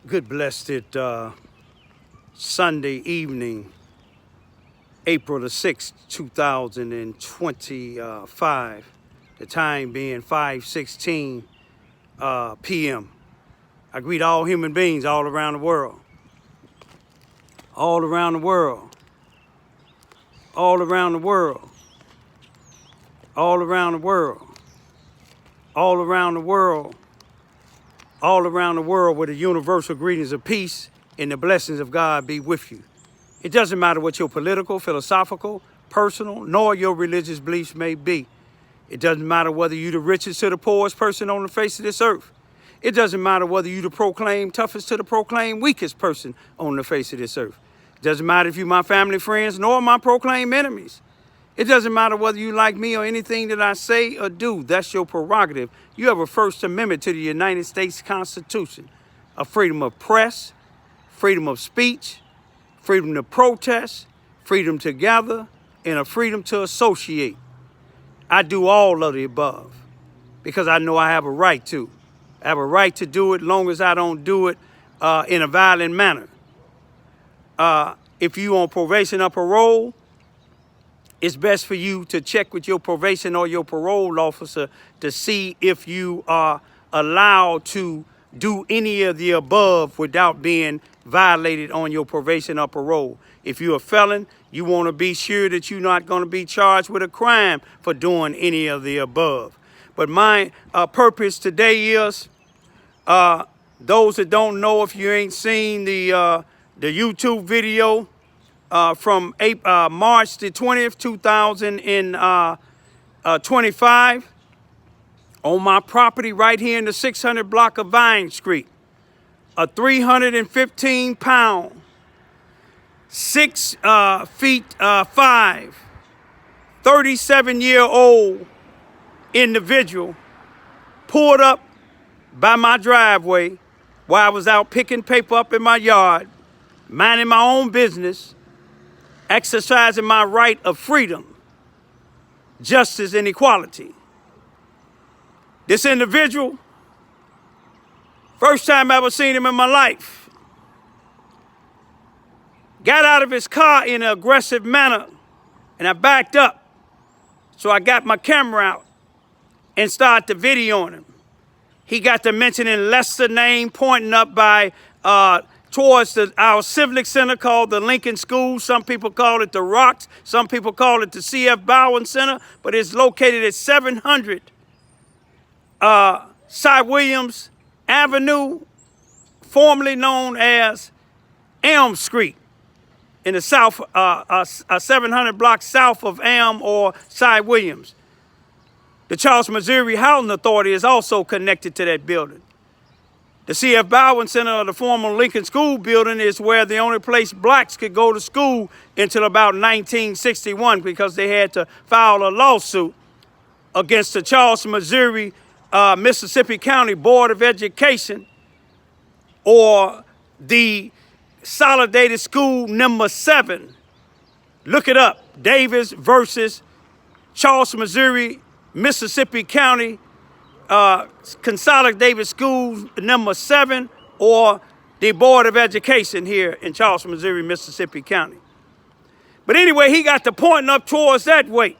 Good blessed Sunday evening, April the 6th, 2025. The time being 5:16 p.m. I greet all human beings all around the world. All around the world. All around the world. All around the world. All around the world. All around the world with the universal greetings of peace and the blessings of God be with you. It doesn't matter what your political, philosophical, personal, nor your religious beliefs may be. It doesn't matter whether you're the richest to the poorest person on the face of this earth. It doesn't matter whether you're the proclaimed toughest to the proclaimed weakest person on the face of this earth. It doesn't matter if you're my family, friends, nor my proclaimed enemies. It doesn't matter whether you like me or anything that I say or do. That's your prerogative. You have a First Amendment to the United States Constitution. A freedom of press, freedom of speech, freedom to protest, freedom to gather, and a freedom to associate. I do all of the above because I know I have a right to. I have a right to do it long as I don't do it in a violent manner. If you on probation or parole, it's best for you to check with your probation or your parole officer to see if you are allowed to do any of the above without being violated on your probation or parole. If you're a felon, you want to be sure that you're not going to be charged with a crime for doing any of the above. But my purpose today is, those that don't know, if you ain't seen the YouTube video, from March the 20th, 2025, on my property right here in the 600 block of Vine Street, a 315-pound, 6 feet 5, 37-year-old individual pulled up by my driveway while I was out picking paper up in my yard, minding my own business, exercising my right of freedom, justice, and equality. This individual, first time I ever seen him in my life, got out of his car in an aggressive manner, and I backed up. So I got my camera out and started the videoing him. He got to mentioning Lester name, pointing up by towards our civic center called the Lincoln School. Some people call it the Rocks. Some people call it the C.F. Bowen Center, but it's located at 700 Cy Williams Avenue, formerly known as Elm Street, in the south, 700 blocks south of Elm or Cy Williams. The Charleston, Missouri Housing Authority is also connected to that building. The C.F. Bowen Center, or the former Lincoln School building, is where the only place blacks could go to school until about 1961 because they had to file a lawsuit against the Charleston, Missouri, Mississippi County Board of Education, or the Consolidated School number 7. Look it up. Davis versus Charleston, Missouri, Mississippi County Consolidated School number 7, or the Board of Education here in Charleston, Missouri, Mississippi County. But anyway, he got to pointing up towards that way.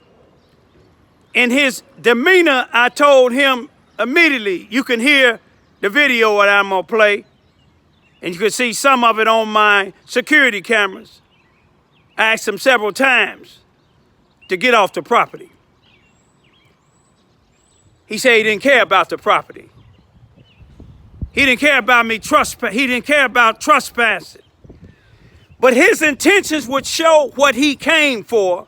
In his demeanor, I told him immediately, you can hear the video that I'm going to play, and you can see some of it on my security cameras. I asked him several times to get off the property. He said he didn't care about the property. He didn't care about me he didn't care about trespassing. But his intentions would show what he came for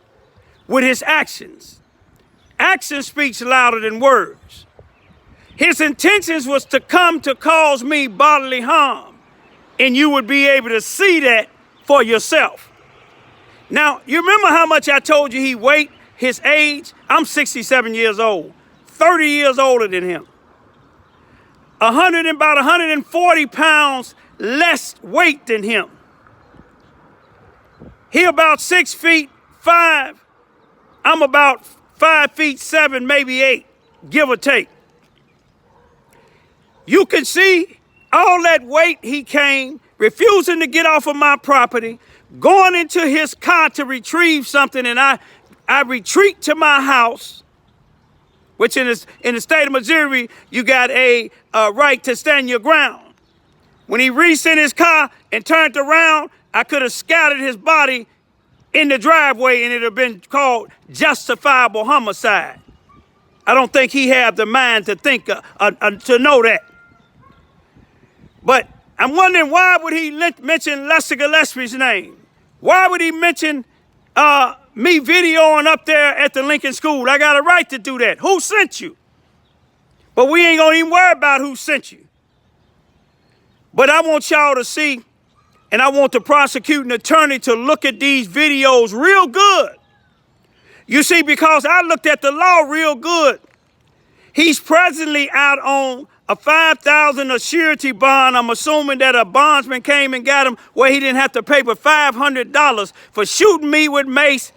with his actions. Action speaks louder than words. His intentions was to come to cause me bodily harm, and you would be able to see that for yourself. Now, you remember how much I told you he weighed, his age? I'm 67 years old. 30 years older than him. About 140 pounds less weight than him. He about 6 feet 5. I'm about 5 feet 7, maybe 8, give or take. You can see All that weight, he came, refusing to get off of my property, going into his car to retrieve something, and I retreat to my house, which in the state of Missouri, you got a right to stand your ground. When he reached in his car and turned around, I could have scattered his body in the driveway and it would have been called justifiable homicide. I don't think he had the mind to think, to know that. But I'm wondering, why would he mention Lester Gillespie's name? Why would he mention me videoing up there at the Lincoln School? I got a right to do that. Who sent you? But we ain't gonna even worry about who sent you. But I want y'all to see, and I want the prosecuting attorney to look at these videos real good. You see, because I looked at the law real good. He's presently out on a $5,000 surety bond. I'm assuming that a bondsman came and got him where he didn't have to pay but $500 for shooting me with mace,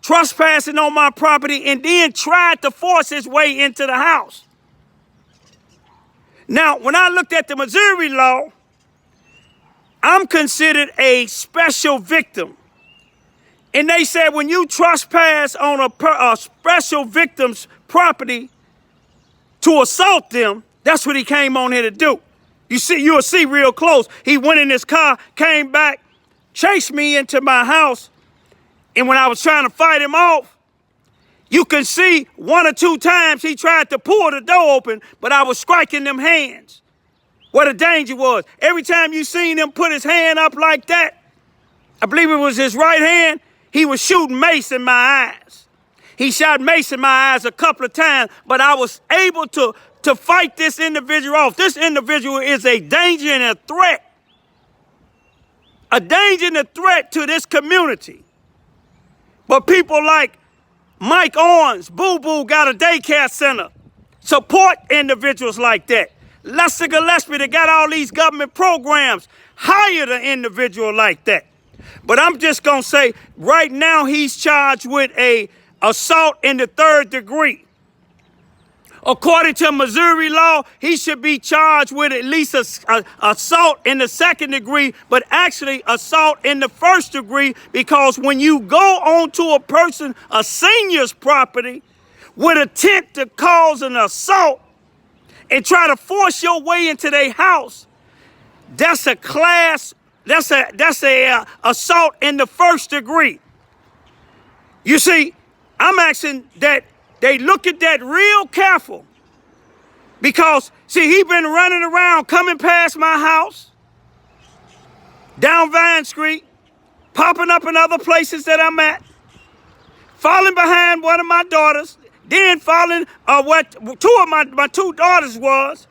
trespassing on my property, and then tried to force his way into the house. Now, when I looked at the Missouri law, I'm considered a special victim. And they said when you trespass on a special victim's property to assault them, that's what he came on here to do. You'll see real close. He went in his car, came back, chased me into my house, and when I was trying to fight him off, you can see 1 or 2 times he tried to pull the door open, but I was striking them hands. What the danger was. Every time you seen him put his hand up like that, I believe it was his right hand, he was shooting mace in my eyes. He shot mace in my eyes a couple of times, but I was able to fight this individual off. This individual is a danger and a threat. A danger and a threat to this community. But people like Mike Owens, Boo Boo got a daycare center. Support individuals like that. Lester Gillespie, that got all these government programs, hired an individual like that. But I'm just going to say, right now he's charged with a assault in the 3rd degree. According to Missouri law, he should be charged with at least assault in the 2nd degree, but actually assault in the 1st degree, because when you go onto a senior's property with intent to cause an assault and try to force your way into their house, that's a assault in the 1st degree. You see, I'm asking that they look at that real careful, because, see, he been running around coming past my house, down Vine Street, popping up in other places that I'm at, falling behind one of my daughters, then following what 2 of my 2 daughters was,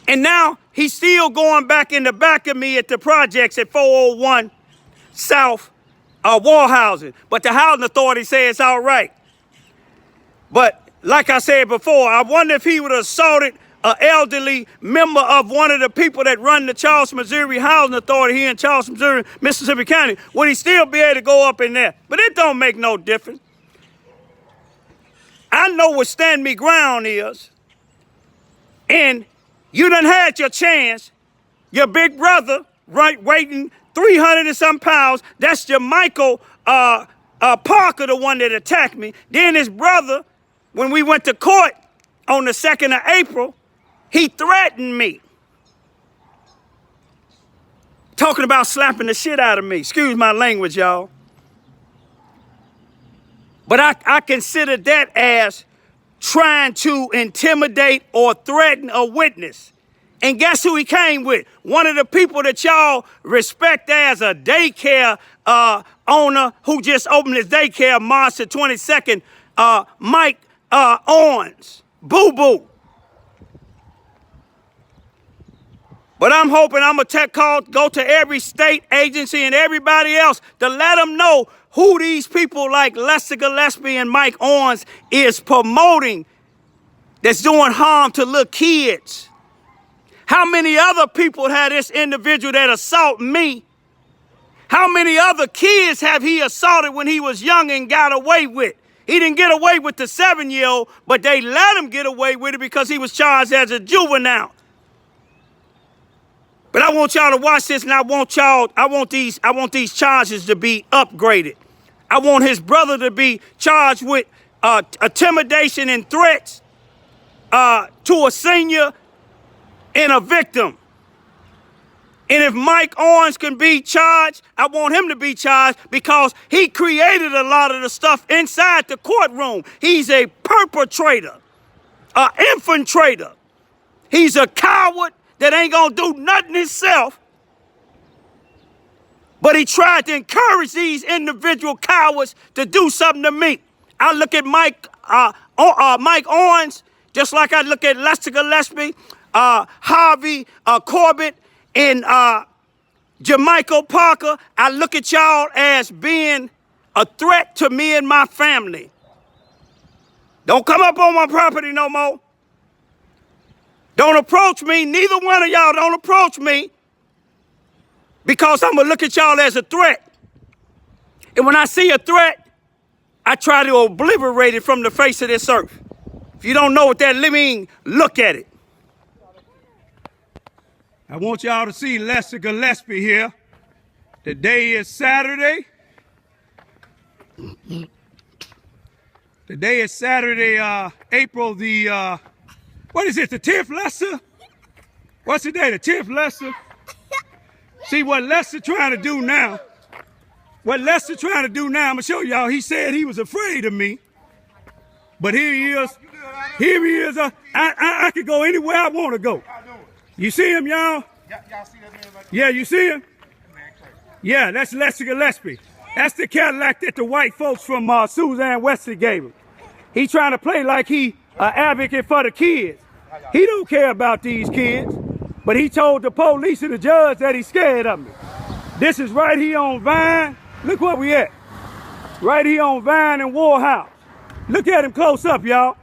and now he's still going back in the back of me at the projects at 401 South Warehousen. But the housing authority says it's all right. But like I said before, I wonder if he would have assaulted an elderly member of one of the people that run the Charleston, Missouri Housing Authority here in Charleston, Missouri, Mississippi County. Would he still be able to go up in there? But it don't make no difference. I know what stand me ground is. And you done had your chance. Your big brother, right, weighing 300 and some pounds. That's your Michael Parker, the one that attacked me. Then his brother, when we went to court on the 2nd of April, he threatened me. Talking about slapping the shit out of me. Excuse my language, y'all. But I consider that as trying to intimidate or threaten a witness. And guess who he came with? One of the people that y'all respect as a daycare owner who just opened his daycare March the 22nd, Mike Owens, Boo Boo. But I'm hoping I'm going to go to every state agency and everybody else to let them know who these people like Lester Gillespie and Mike Owens is promoting that's doing harm to little kids. How many other people had this individual that assaulted me? How many other kids have he assaulted when he was young and got away with? He didn't get away with the 7-year-old, but they let him get away with it because he was charged as a juvenile. But I want y'all to watch this, and I want these charges to be upgraded. I want his brother to be charged with intimidation and threats to a senior and a victim. And if Mike Owens can be charged, I want him to be charged because he created a lot of the stuff inside the courtroom. He's a perpetrator, an infiltrator. He's a coward that ain't gonna do nothing himself. But he tried to encourage these individual cowards to do something to me. I look at Mike Owens just like I look at Lester Gillespie, Harvey Corbett, and Jamaica Parker. I look at y'all as being a threat to me and my family. Don't come up on my property no more. Don't approach me. Neither one of y'all don't approach me because I'm going to look at y'all as a threat. And when I see a threat, I try to obliterate it from the face of this earth. If you don't know what that means, look at it. I want y'all to see Lester Gillespie here. Today is Saturday. Today is Saturday, April the, what is it, the 10th, Lester? What's the day, the 10th, Lester? See what Lester trying to do now. What Lester trying to do now, I'm going to show y'all. He said he was afraid of me. But here he is. Here he is. I could go anywhere I want to go. You see him, y'all? Yeah, you see him? Yeah, that's Lester Gillespie. That's the Cadillac that the white folks from Suzanne Wesley gave him. He trying to play like he an advocate for the kids. He don't care about these kids. But he told the police and the judge that he's scared of me. This is right here on Vine. Look where we at. Right here on Vine and Warhouse. Look at him close up, y'all.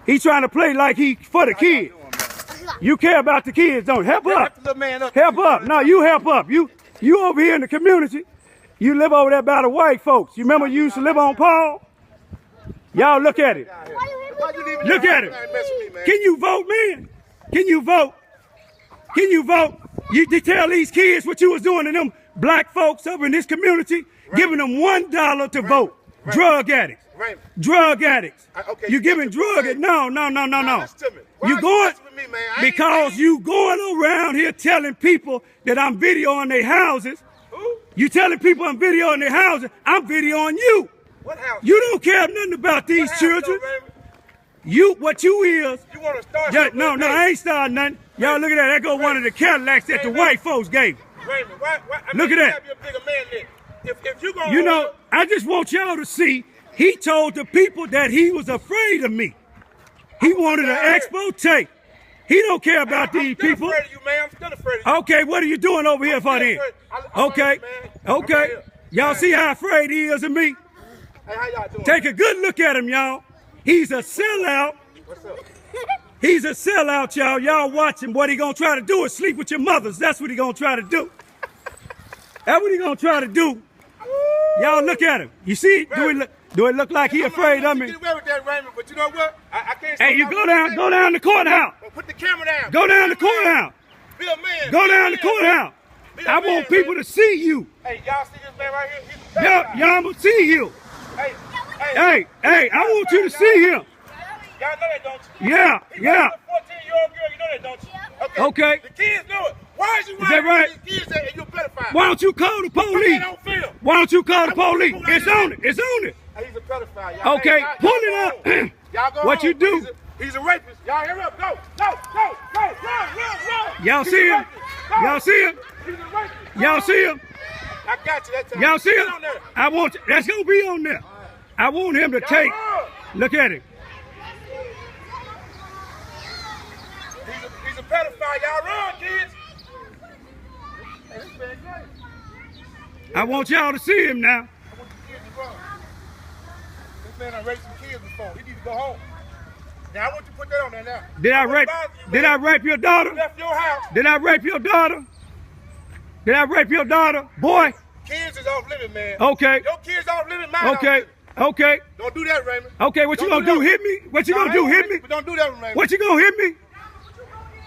He trying to play like he for the kids. You care about the kids, don't you? Help up. Help up. No, you help up. You over here in the community. You live over there by the white folks. You remember you used to live on Paul? Y'all look at it. Look at it. Can you vote, man? Can you vote? Can you vote? You tell these kids what you was doing to them black folks over in this community, giving them $1 to vote. Drug addicts. Drug addicts. You giving drug addicts. No. You going because you going around here telling people that I'm videoing their houses. You telling people I'm videoing their houses. I'm videoing you. What house? You don't care nothing about these children. What you is. You want to start? No, I ain't starting nothing. Y'all look at that. That go one of the Cadillacs that the white folks gave. Raymond, look at that. You know, I just want y'all to see. He told the people that he was afraid of me. He wanted an expo tape. He don't care about these people. I'm still afraid of you, man. I'm still afraid of you. Okay, what are you doing over here for then? Okay. Y'all see how afraid he is of me? Hey, how y'all doing? Take a good look at him, y'all. He's a sellout. What's up? He's a sellout, y'all. Y'all watch him. What he gonna try to do is sleep with your mothers. That's what he gonna try to do. That's what he gonna try to do. Y'all look at him. You see? Do it look like he afraid of me? Get away with that, Raymond, but you know what? I can't. Hey, you go down the courthouse. Put the camera down. Go down the courthouse. Be a man. Go down the courthouse. I want people to see you. Hey, y'all see this man right here? Y'all gonna see you. Hey, I want you to see him. Y'all know that, don't you? Yeah. He's a 14-year-old girl, you know that, don't you? Okay. The kids know it. Why is you that right? These kids and you a pedophile? Why don't you call the police? Don't feel. Why don't you call the police? It's on it. It's on it. Hey, he's a pedophile. Y'all, okay, pull it up. Y'all go what home. you do? He's a rapist. Y'all hurry up. Go. Y'all see him? Y'all see him? He's a rapist. Y'all see him? I got you that time. Y'all see him? I want you. That's gonna be on there. I want him to take. Look at him. He's a pedophile. Y'all run, kids. Hey, this man great. I want y'all to see him now. I want the kids to run. This man done raped some kids before. He needs to go home. Now I want you to put that on there now. Did I rape your daughter? You left your house. Did I rape your daughter? Did I rape your daughter? Boy. Kids is off limit, man. Okay. Your kids off limit, mine. Okay. Don't do that, Raymond. Okay, what you gonna do? Hit me? What you gonna do? Hit me? But don't do that, Raymond. What you gonna hit me?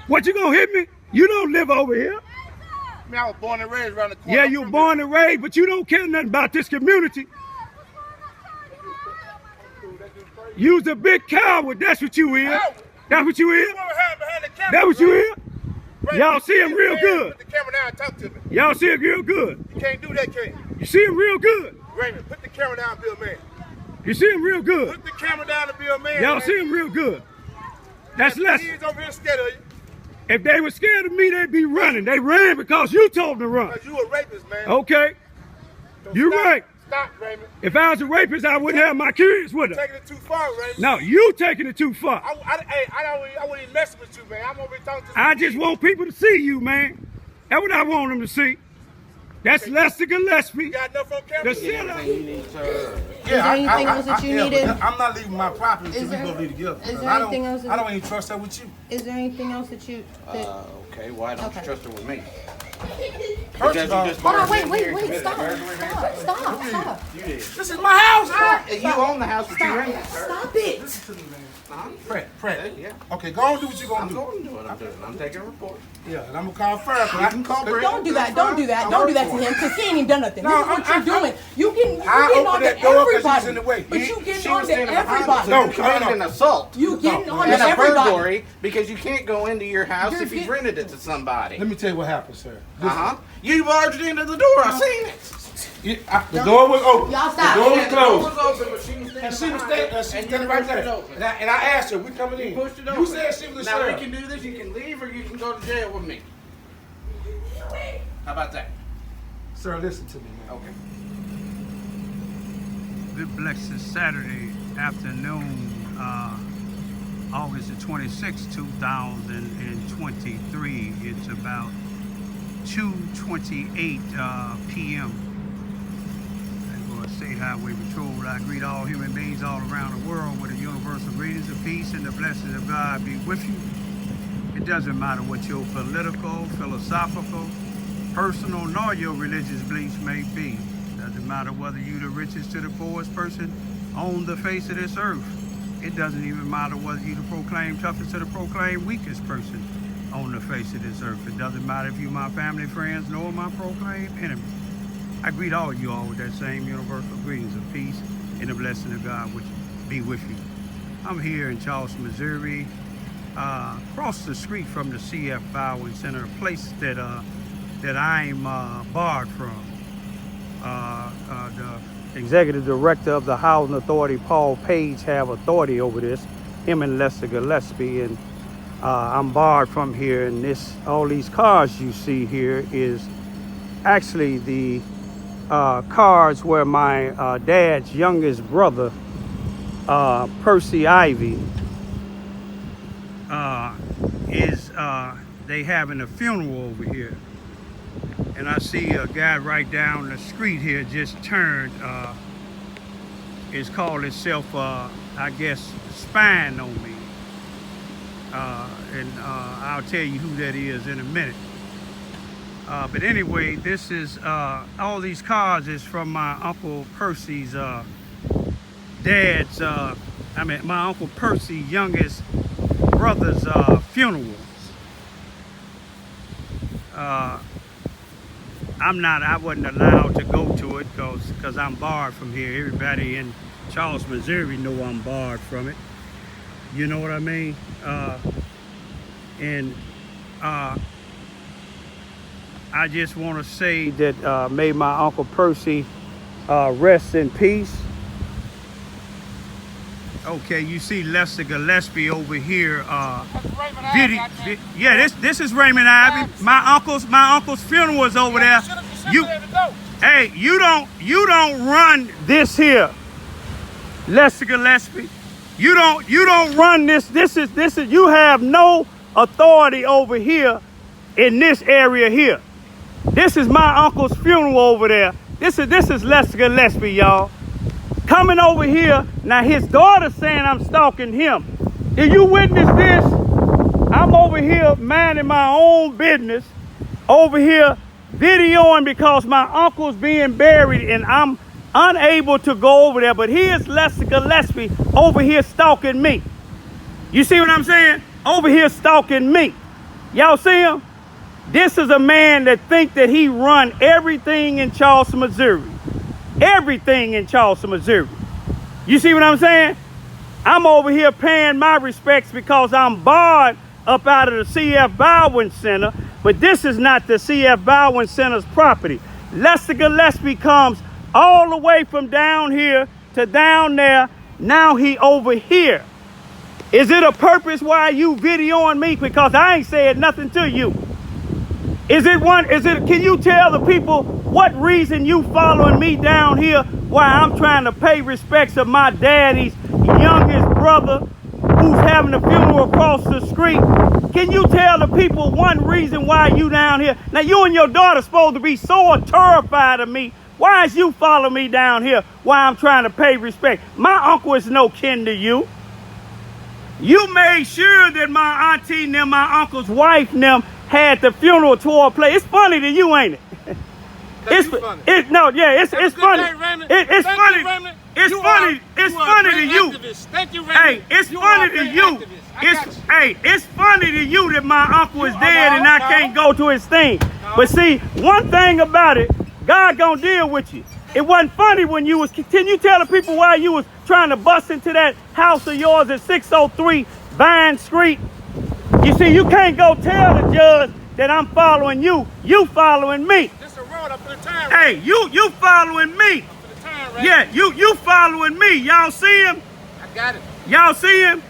What you gonna hit me? You don't live over here. I mean, I was born and raised around the corner. Yeah, you were born and raised, but you don't care nothing about this community. You's a big coward. That's what you is. That's what you is. That's what you is. Y'all see him real good. Put the camera down and talk to me. Y'all see him real good. You can't do that, can you? You see him real good. Raymond, put the camera down and be a man. You see him real good. Put the camera down and be a man. Y'all see him real good. That's less. He's over here scared of you. If they were scared of me, they'd be running. They ran because you told them to run. Because you a rapist, man. Okay. So You're right. Stop, Raymond. If I was a rapist, I wouldn't have my kids with her. Taking it too far, Raymond. No, you taking it too far. I wouldn't even mess with you, man. I'm over here talking to I just want people to see you, man. That's what I want them to see. That's Lester Gillespie. You got enough on camera? The seller. Is there anything else that you needed? I'm not leaving my property until we go be together. Is there anything else? I don't even trust her with you. Is there anything else that you? Okay, why don't you trust her with me? First of all, Hold on, wait, stop. You did. this is my house, man. You own the house that you rent. Stop it. Listen to me, man. Fred. Yeah. Okay, go on and do what you're going I'm to do. going to do what I'm doing. I'm taking a report. Yeah, and I'm going to call Fred. I can call Brett. Don't do that. Don't do that to him, because he ain't even done nothing. No, This is what you're doing. You getting I on opened to that door because she was everybody. in the way. But you getting She on was to standing behind us, everybody. so you committed an assault. You getting on to And a everybody. burglary because you can't go into your house You're if you've getting- rented it to somebody. Let me tell you what happened, sir. You barged into the door. I seen it. The door was open. Y'all stop. The door was Yeah, the door closed. was open, but she was And she standing was behind standing, it. she was And standing you right pushed it there. open. And I asked her, we coming in. Pushed it You open. said she was a Now we sheriff. can do this. You can leave or you can go to jail with me. How about that? Sir, listen to me, man. Okay. Good blessed Saturday afternoon, August the 26th, 2023. It's about 2:28 p.m. State Highway Patrol. I greet all human beings all around the world with the universal greetings of peace and the blessings of God be with you. It doesn't matter what your political, philosophical, personal, nor your religious beliefs may be. Doesn't matter whether you the richest to the poorest person on the face of this earth. It doesn't even matter whether you the proclaimed toughest to the proclaimed weakest person on the face of this earth. It doesn't matter if you my family, friends, nor my proclaimed enemy. I greet all you all with that same universal greetings of peace and the blessing of God which be with you. I'm here in Charleston, Missouri, across the street from the CF Bowing Center, a place that I'm barred from. The executive director of the Housing Authority, Paul Page, have authority over this, him and Lester Gillespie, and I'm barred from here. And all these cars you see here is actually the cars where my dad's youngest brother, Percy Ivy, they having a funeral over here. And I see a guy right down the street here just turned, it's called itself, I guess, spying on me. And I'll tell you who that is in a minute. But anyway, this is, all these cars is from my Uncle Percy's dad's, my Uncle Percy's youngest brother's funeral. I wasn't allowed to go to it because I'm barred from here. Everybody in Charles, Missouri know I'm barred from it. You know what I mean? I just want to say that may my Uncle Percy rest in peace. Okay, you see Lester Gillespie over here. This is Raymond Ivy. My uncle's funeral is over there. You don't run this here, Lester Gillespie. You don't run this. This is you have no authority over here in this area here. This is my uncle's funeral over there. This is Lester Gillespie, y'all. Coming over here. Now his daughter's saying I'm stalking him. Did you witness this? I'm over here minding my own business. Over here videoing because my uncle's being buried and I'm unable to go over there. But here's Lester Gillespie over here stalking me. You see what I'm saying? Over here stalking me. Y'all see him? This is a man that think that he run everything in Charleston, Missouri. Everything in Charleston, Missouri. You see what I'm saying? I'm over here paying my respects because I'm barred up out of the C.F. Bowen Center, but this is not the C.F. Bowen Center's property. Lester Gillespie comes all the way from down here to down there. Now he over here. Is it a purpose why you videoing me? Because I ain't said nothing to you. Can you tell the people what reason you following me down here while I'm trying to pay respects of my daddy's youngest brother who's having a funeral across the street? Can you tell the people one reason why you down here? Now you and your daughter supposed to be so terrified of me. Why is you following me down here while I'm trying to pay respect? My uncle is no kin to you. You made sure that my auntie and them, my uncle's wife and them had the funeral tour play. It's funny to you, ain't it? It's funny. It's funny. It's funny. It's funny to you. Thank you, Raymond. Hey, it's funny to you. It's funny to you that my uncle is dead and I can't go to his thing. But see, one thing about it, God gonna deal with you. It wasn't funny when you was. Can you tell the people why you was trying to bust into that house of yours at 603 Vine Street? You see, you can't go tell the judge that I'm following you. You following me. This a road up in the time. Hey, you following me. Up in the time, right? Yeah, you following me. Y'all see him? I got it. Y'all see him?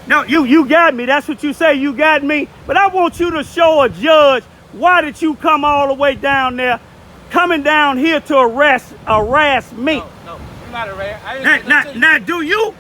No, you got me. That's what you say. You got me. But I want you to show a judge why did you come all the way down there, coming down here to harass me. No, you're not a rat. Now, do you?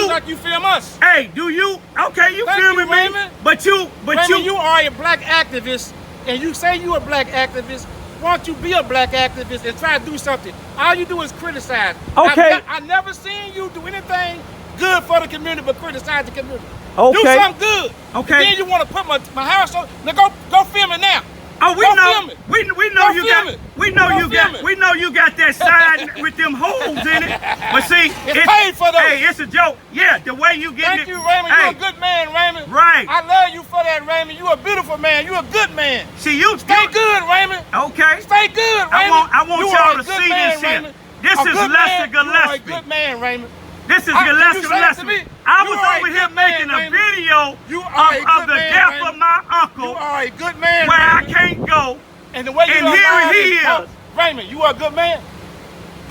Like you film us. Hey, do you? Okay, you Thank filming you, me? Raymond. But Raymond, you are a black activist, and you say you a black activist. Why don't you be a black activist and try to do something? All you do is criticize. Okay. I never seen you do anything good for the community but criticize the community. Okay. Do something good. Okay. And then you want to put my house on. Now go film it now. Oh, we Go know. film it. We know Go you film got. it. We know Go you film got. it. We know you got that side with them holes in it. But see, It's paid for those. Hey, it's a joke. Yeah, the way you get Thank it. you, Raymond. Hey, You're a good man, Raymond. Right. I love you for that, Raymond. You're a beautiful man. You're a good man. See, you Stay good, Raymond. Okay. Stay good, Raymond. I want You y'all are a to good see man, this here. Raymond. This A is good Lester man. You are a Gillespie. good man, Raymond. This is Can you Lester say that to Gillespie. me? I You was are a over here good man, making a Raymond. video You are a of good the man, death Raymond. of my You uncle, are a good man, where I Raymond. can't go. And the way you And are here lying he is is. Raymond, you are a good man.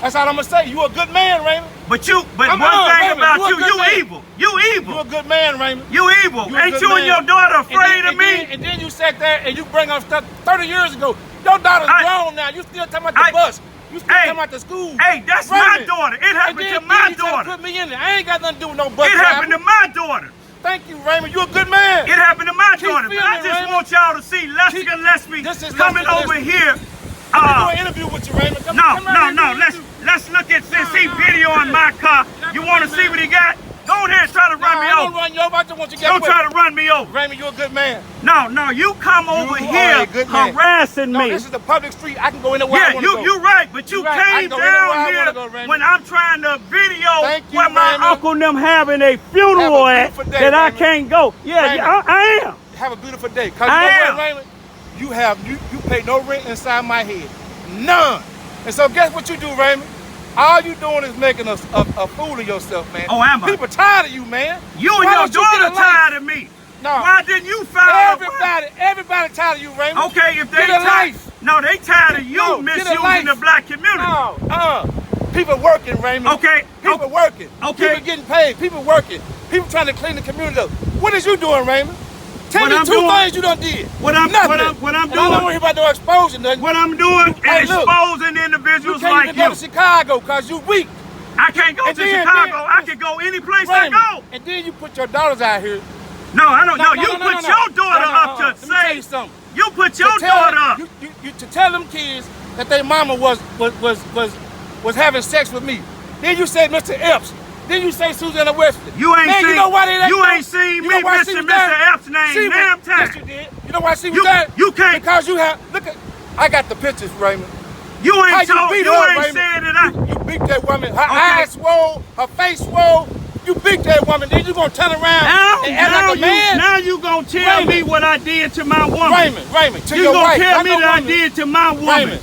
That's all I'm gonna say. You a good man, Raymond. But I'm one thing Raymond, about you a you, good man. evil. You You evil. a good man, Raymond. You evil. You a Ain't good you and man. your daughter afraid of me? And then you sat there and you bring up stuff 30 years ago. Your daughter's grown now. You still talking about the bus. You still talking about the school. Hey, that's Raymond. my daughter. It happened And to then my you try to daughter. put me in there. I ain't got nothing to do with no bus It happened to driver. my daughter. Thank you, Raymond. You a good man. It happened to my Keep daughter. But I filming, just Raymond. want y'all to see Lester Keep- Gillespie This is coming Lester over Gillespie. here. I'm gonna do an interview with you, Raymond. Come right here and do an interview. Let's look at since he videoing my car. You want to see what he got? Go ahead and try to run me I don't over. run you over. I just want you to get Don't away. try to run me over. Raymond, you're a good man. No, you come over You are here a good man. harassing No, me. this is the public street. I can go anywhere I Yeah, want to go. you're right, but you You right. I came can go anywhere I down wanna here go, Raymond. when I'm trying to video Thank you, where my Raymond. uncle and them having a funeral Have a at beautiful day, that I Raymond. can't go. Yeah, Raymond. I am. Have a beautiful day. Cause I you know am. what, Raymond? You pay no rent inside my head. None. And so guess what you do, Raymond? All you doing is making a fool of yourself, man. Oh, am I? People tired of you, man. You and Why your don't you get daughter a life? tired of me. No. Why didn't you file? Everybody tired of you, Raymond. Okay, if they Get a tired. life. No, they tired of you No, get a misusing life. the black community. No, people working, Raymond. Okay, People working. Okay. People getting paid. People working. People trying to clean the community up. What is you doing, Raymond? Tell What me I'm two doing- things you done did. What I'm Nothing. doing- And I don't want to hear about no exposing nothing. What I'm doing Hey, is look. exposing You individuals can't like even go you. to Chicago because you weak. I can't go And to then- Chicago. I can go any place I Raymond. go. And then you put your daughters out here. No, I don't know. No, You no, put no, no. your daughter No, no, up no. to Let me tell you say. something. You put your To tell- daughter up. to tell them kids that their mama was having sex with me. Then you say Mr. Epps. Then you say Susanna Wesley. You ain't Man, seen. you know why they You know? ain't seen You me know why she mention was there? Mr. Epps' name. She Damn was- time. Yes, you did. You know why she was You- there? you can't- Because you have. Look at. I got the pictures, Raymond. You How ain't you told. beat You her, ain't Raymond? said that I. You beat that woman. Her Okay. eyes swole. Her face swole. you beat that woman, then you gonna turn around and act like a man? Now you gonna tell me what I did to my woman. Raymond, to you your gonna wife. tell me not that no I woman. did to my woman.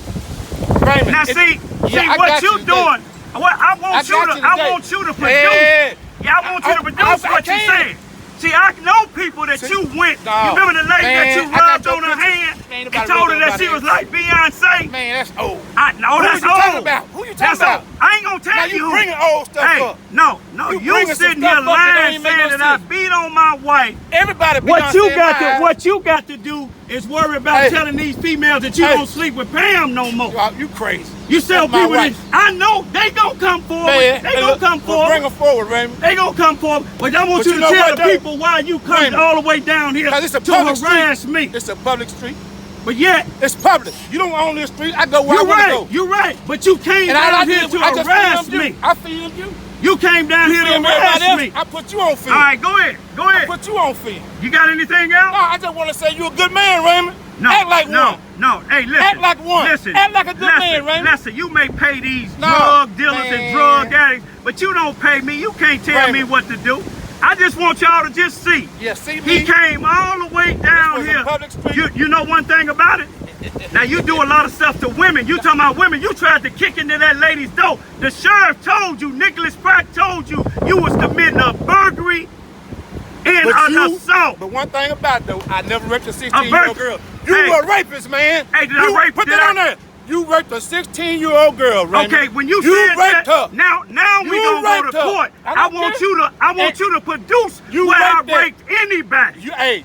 Raymond. Now see I what got you doing. What I want you to produce. Yeah, I want you to produce what you said. See, I know people that you went. You remember the lady that you rubbed on her hand and told her that she was like Beyonce? Man, that's old. No, that's Who you old. talking about? Who you talking about? Old. I ain't gonna tell now you. You bringing old stuff up. No, you sitting here lying saying that I beat on my wife. Everybody beat what you got to do is worry about telling these females that you don't sleep with Pam no more. You crazy. You tell people that I know they gonna come forward. Man, they gonna come forward. Bring them forward, Raymond. They gonna come forward. But I want you to tell the people why you come all the way down here to harass me. It's a public street. But yet it's public. You don't own this street. I go where I want to go. You're right. But you came down here to harass me. I filmed you. You came down here to harass me. I put you on film. All right, go ahead. I put you on film. You got anything else? No, I just want to say you're a good man, Raymond. Act like one. No. Hey, listen. Act like one. Listen. Act like a good man, Raymond. Listen, you may pay these drug dealers and drug addicts, but you don't pay me. You can't tell me what to do. I just want y'all to just see. Yeah, see me? He came all the way down here. You know one thing about it? Now you do a lot of stuff to women. You talking about women. You tried to kick into that lady's door. The sheriff told you, Nicholas Pratt told you, you was committing a burglary and an assault. But one thing about it though, I never raped a 16-year-old girl. You were a rapist, man. Hey, did I rape? Put that on there. You raped a 16-year-old girl, Raymond. Okay, when you said raped that, her. now we gonna go to court. I want you to produce where I raped anybody. I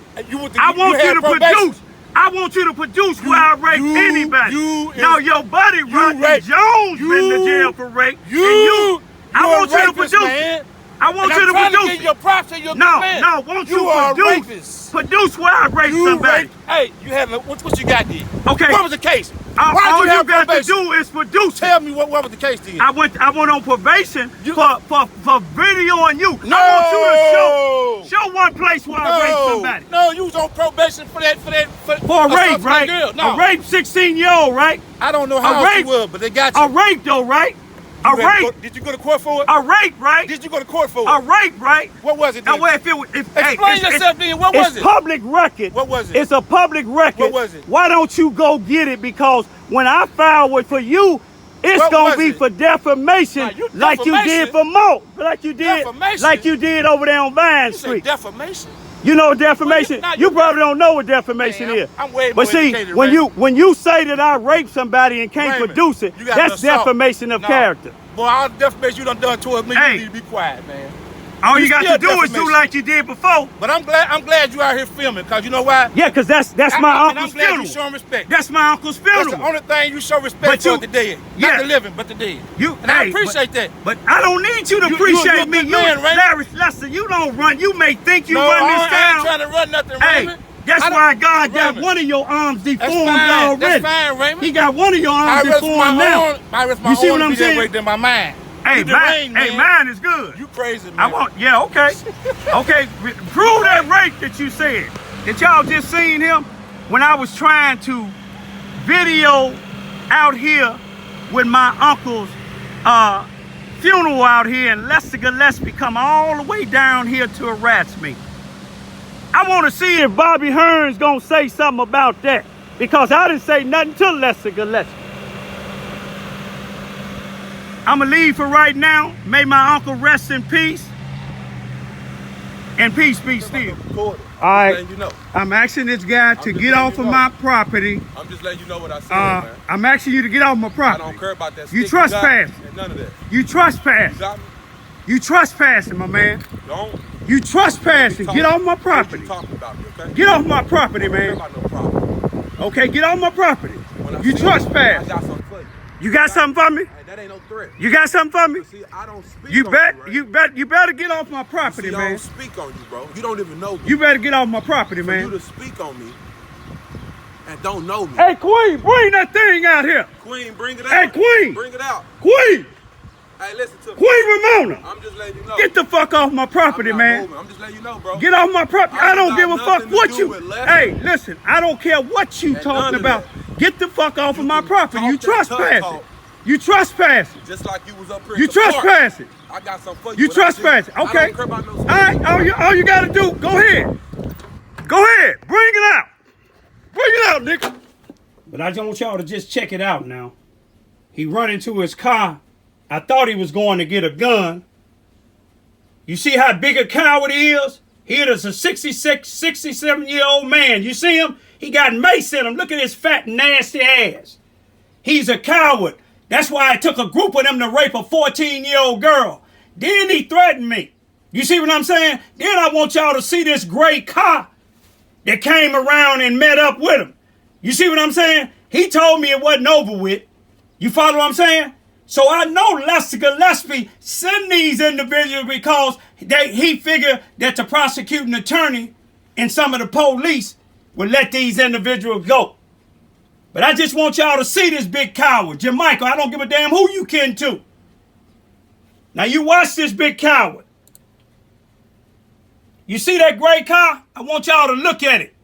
want you to produce where I raped anybody. Now your buddy Rodney Jones been to jail for rape. I want you to produce it. I want you to produce it. Your props to your no, won't you produce? Produce where I raped somebody. Hey, you had what you got there? Okay. What was the case? All you got to do is produce. Tell me what was the case then? I went on probation for videoing you. No. I want you to show one place where I raped somebody. No, you was on probation for a rape, right? Girl. No. A rape 16-year-old, right? I don't know how it was, but they got you. A rape though, right? A rape. Did you go to court for it? A rape, right? Did you go to court for it? A rape, right? What was it then? Explain yourself then. What was it? It's public record. What was it? It's a public record. What was it? Why don't you go get it? Because when I file it for you, it's gonna be for defamation, like you did for Mo, like you did over there on Vine Street. Defamation. You know defamation? You probably don't know what defamation is. I'm way more educated, when you say that I raped somebody and can't produce it, that's defamation of character. Boy, all the defamation you done towards me, you need to be quiet, man. All you got to do is do like you did before. But I'm glad you out here filming, cause you know why? Yeah, cause that's my uncle's funeral. I'm glad you showing respect. That's my uncle's funeral. That's the only thing you show respect for the dead. Not the living, but the dead. I appreciate that. But I don't need you to appreciate me. Larry Lester, you don't run. You may think you run this town. I ain't trying to run nothing, Raymond. That's why God got one of your arms deformed already. That's fine, Raymond. He got one of your arms deformed now. You see what I'm saying? Than my mind. Hey, mine is good. You crazy, man. Okay. Okay, prove that rape that you said. That y'all just seen him when I was trying to video out here with my uncle's funeral out here, and Lester Gillespie come all the way down here to harass me. I want to see if Bobby Hearn's gonna say something about that, because I didn't say nothing to Lester Gillespie. I'm gonna leave for right now. May my uncle rest in peace. And peace be still. All right. I'm asking this guy to get off of my property. I'm just letting you know what I said, man. I'm asking you to get off my property. I don't care about that. You trespassing. None of that. You trespassing. You trespassing, my man. Don't. You trespassing. Get off my property. Talking about me, okay? Get off my property, man. I don't care about no problem. Okay, get off my property. You trespassing. I got something for you. You got something for me? Hey, that ain't no threat. You got something for me? See, I don't speak you on bet, you, you better get off my property, man. I don't speak on you, bro. You don't even know me. You better get off my property, man. For you to speak on me and don't know me. Hey, Queen, bring that thing out here. Queen, bring it out. Hey, Queen. Bring it out. Queen. Hey, listen to me. Queen Ramona. I'm just letting you know. Get the fuck off my property, man. Moving. I'm just letting you know, bro. Get off my property. I don't give a fuck what you. Hey, listen, I don't care what you talking about. Get the fuck off of my property. You trespassing. You trespassing. Just like you was up here. You at the park. trespassing. I got something for you. You when I see trespassing. I Okay. don't care about no All right. All you gotta do, go ahead. Go ahead. Bring it out. Bring it out, nigga. But I just want y'all to just check it out now. He run into his car. I thought he was going to get a gun. You see how big a coward he is? He is a 66, 67-year-old man. You see him? He got mace in him. Look at his fat, nasty ass. He's a coward. That's why it took a group of them to rape a 14-year-old girl. Then he threatened me. You see what I'm saying? Then I want y'all to see this gray car that came around and met up with him. You see what I'm saying? He told me it wasn't over with. You follow what I'm saying? So I know Lester Gillespie sent these individuals because he figured that the prosecuting attorney and some of the police would let these individuals go. But I just want y'all to see this big coward. Jamaica, I don't give a damn who you kin to. Now you watch this big coward. You see that gray car? I want y'all to look at it.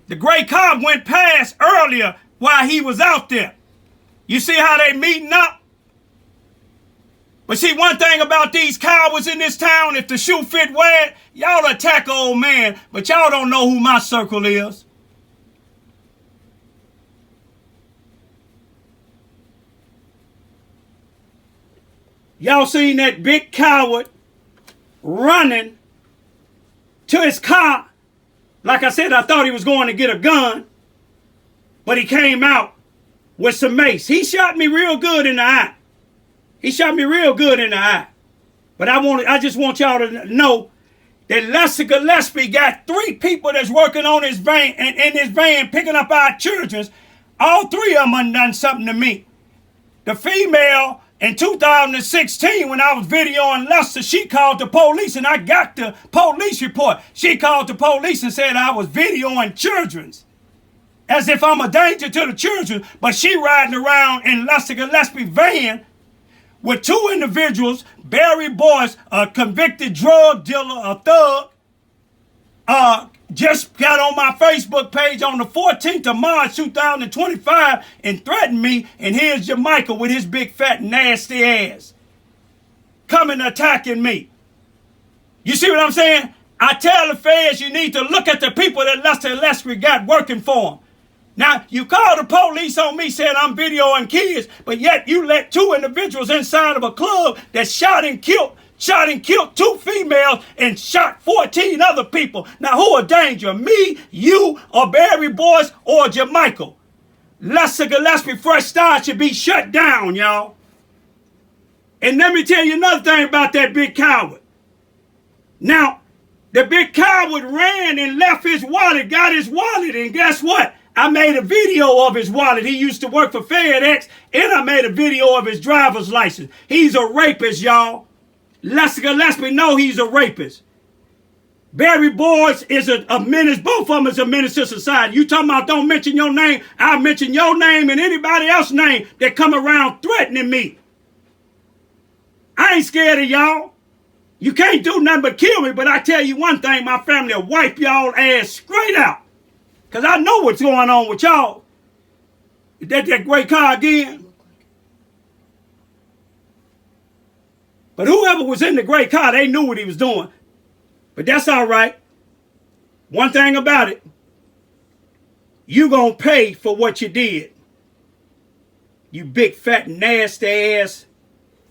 The gray car went past earlier while he was out there. You see how they meeting up? But see, one thing about these cowards in this town, if the shoe fit wet, y'all attack an old man, but y'all don't know who my circle is. Y'all seen that big coward running to his car. Like I said, I thought he was going to get a gun, but he came out with some mace. He shot me real good in the eye. He shot me real good in the eye. But I just want y'all to know that Lester Gillespie got 3 people that's working on his van and in his van picking up our children. All 3 of them done something to me. The female in 2016, when I was videoing Lester, she called the police and I got the police report. She called the police and said I was videoing children's. As if I'm a danger to the children, but she riding around in Lester Gillespie van with 2 individuals, Barry Boyce, a convicted drug dealer, a thug, just got on my Facebook page on the 14th of March 2025 and threatened me, and here's Jamaica with his big fat nasty ass coming attacking me. You see what I'm saying? I tell the feds you need to look at the people that Lester Gillespie got working for him. Now, you call the police on me saying I'm videoing kids, but yet you let 2 individuals inside of a club that shot and killed 2 females and shot 14 other people. Now, who are danger? Me, you, or Barry Boyce, or Jamaica? Lester Gillespie Fresh Start should be shut down, y'all. And let me tell you another thing about that big coward. Now, the big coward ran and left his wallet, got his wallet, and guess what? I made a video of his wallet. He used to work for FedEx, and I made a video of his driver's license. He's a rapist, y'all. Lester Gillespie know he's a rapist. Barry Boyce is a menace. Both of them is a menace to society. You talking about don't mention your name, I'll mention your name and anybody else's name that come around threatening me. I ain't scared of y'all. You can't do nothing but kill me, but I tell you one thing, my family will wipe y'all ass straight out. Because I know what's going on with y'all. Is that gray car again? But whoever was in the gray car, they knew what he was doing. But that's all right. One thing about it, you gonna pay for what you did. You big, fat, nasty ass.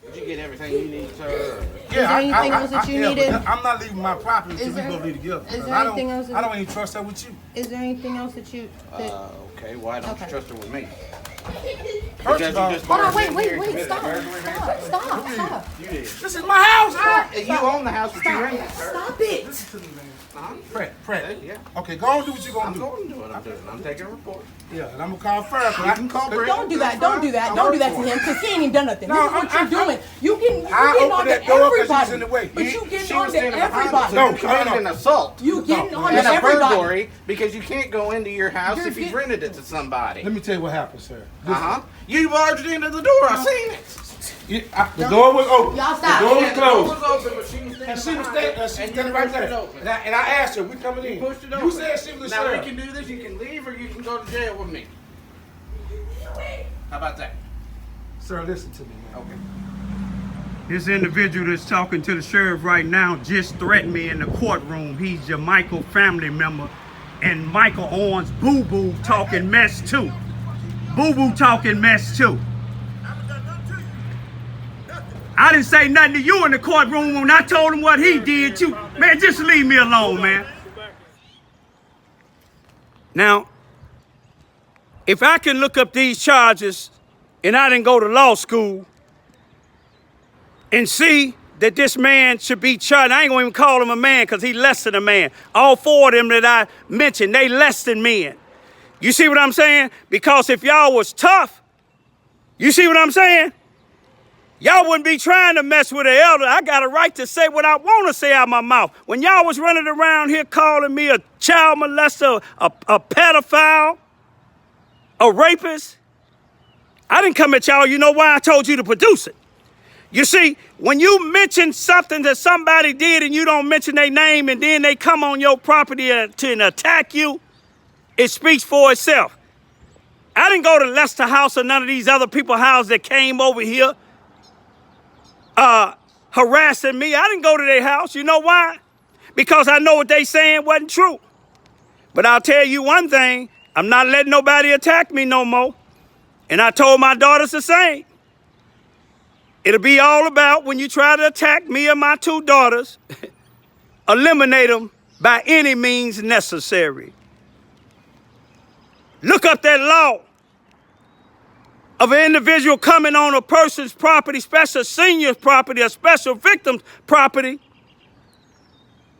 Did you get everything you need, sir? Is there anything else that you needed? I'm not leaving my property until we go be together. Is there anything else? I don't even trust her with you. Is there anything else that you? Okay, why don't you trust her with me? First of all, Hold on, wait, stop. You did. this is my house. You own the house that you rented, sir. Stop it. Listen to me, man. Uh-huh. Fred. Yeah. Okay, go on and do what you're gonna I'm do. going to do what I'm doing. I'm taking a report. Yeah, and I'm gonna call Fred. You can call Brett. Don't do that to him, because he ain't even done nothing. No, This is what you're doing. You getting I on opened to that door 'cause she was everybody. in the way. But you getting She on was to standing behind us, everybody. so you No, committed an assault. You getting on to And a everybody. burglary because you can't go into your house You're if you've get- rented it to somebody. Let me tell you what happened, sir. Uh-huh. You barged into the door. I seen it. The door was open. Y'all stop. The door was Yeah, the door closed. was open, but she was standing And she was behind it, standing and right you pushed it there. open. And I asked her, we coming in. You pushed it You open. said she was a Now we sheriff. can do this. You can leave or you can go to jail with me. How about that? Sir, listen to me, man. Okay. This individual that's talking to the sheriff right now just threatened me in the courtroom. He's your Michael family member. And Michael Owens boo-boo talking mess too. Boo-boo talking mess too. I didn't say nothing to you in the courtroom when I told him what he did to. Man, just leave me alone, man. Now, if I can look up these charges and I didn't go to law school and see that this man should be charged, I ain't gonna even call him a man because he's less than a man. All four of them that I mentioned, they less than men. You see what I'm saying? Because if y'all was tough, you see what I'm saying? Y'all wouldn't be trying to mess with an elder. I got a right to say what I want to say out of my mouth. When y'all was running around here calling me a child molester, a pedophile, a rapist, I didn't come at y'all. You know why? I told you to produce it. You see, when you mention something that somebody did and you don't mention their name and then they come on your property to attack you, it speaks for itself. I didn't go to Lester House or none of these other people's house that came over here harassing me. I didn't go to their house. You know why? Because I know what they saying wasn't true. But I'll tell you one thing, I'm not letting nobody attack me no more. And I told my daughters the same. It'll be all about when you try to attack me and my two daughters, eliminate them by any means necessary. Look up that law of an individual coming on a person's property, special senior's property, a special victim's property,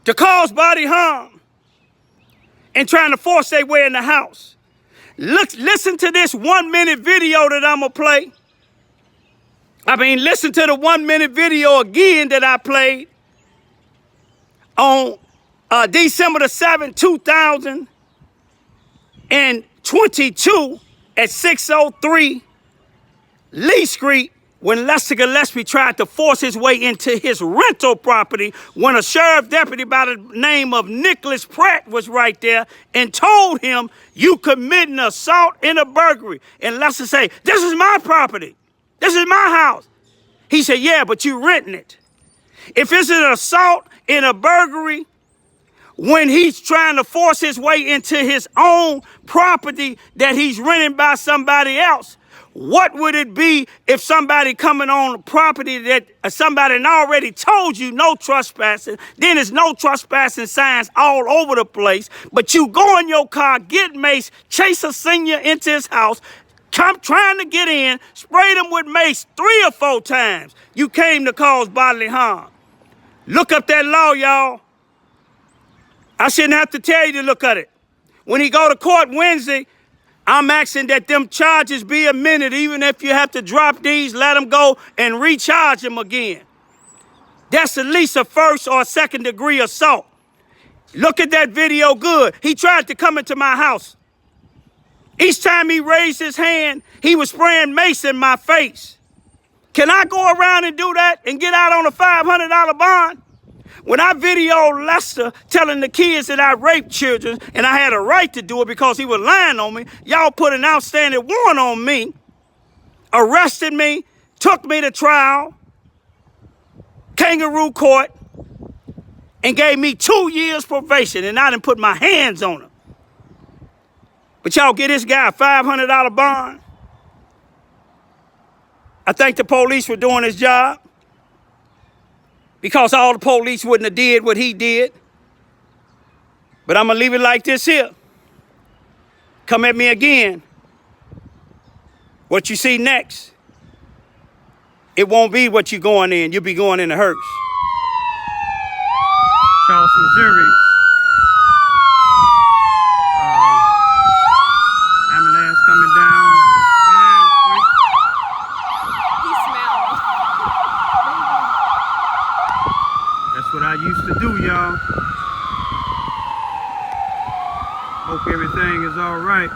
to cause body harm and trying to force their way in the house. Listen to this 1 minute video that I'm gonna play. Listen to the 1 minute video again that I played on December the 7th, 2022 at 603 Lee Street when Lester Gillespie tried to force his way into his rental property when a sheriff deputy by the name of Nicholas Pratt was right there and told him, you committing assault and a burglary. And Lester say, this is my property. This is my house. He said, yeah, but you renting it. If it's an assault and a burglary, when he's trying to force his way into his own property that he's renting by somebody else, what would it be if somebody coming on a property that somebody already told you no trespassing, then there's no trespassing signs all over the place, but you go in your car, get mace, chase a senior into his house, come trying to get in, sprayed him with mace 3 or 4 times. You came to cause bodily harm. Look up that law, y'all. I shouldn't have to tell you to look at it. When he go to court Wednesday, I'm asking that them charges be amended. Even if you have to drop these, let them go and recharge them again. That's at least a first or second degree assault. Look at that video good. He tried to come into my house. Each time he raised his hand, he was spraying mace in my face. Can I go around and do that and get out on a $500 bond? When I videoed Lester telling the kids that I raped children and I had a right to do it because he was lying on me, y'all put an outstanding warrant on me, arrested me, took me to trial, kangaroo court, and gave me 2 years probation, and I didn't put my hands on him. But y'all get this guy a $500 bond. I think the police were doing his job because all the police wouldn't have did what he did. But I'm gonna leave it like this here. Come at me again. What you see next, it won't be what you're going in. You'll be going in a hearse. Charleston, Missouri. Ambulance coming down. That's what I used to do, y'all. Hope everything is all right.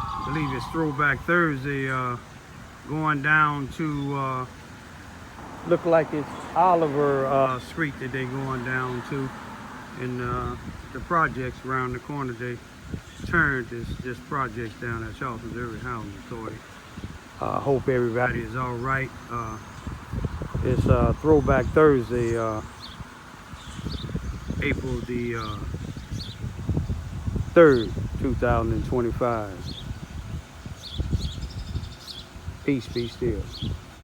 I believe it's Throwback Thursday, going down to, look like it's Oliver Street that they going down to, and the projects around the corner. They turned this project down at Charleston's Urban Housing Authority. Hope everybody is all right. It's Throwback Thursday, April the 3rd, 2025. Peace be still.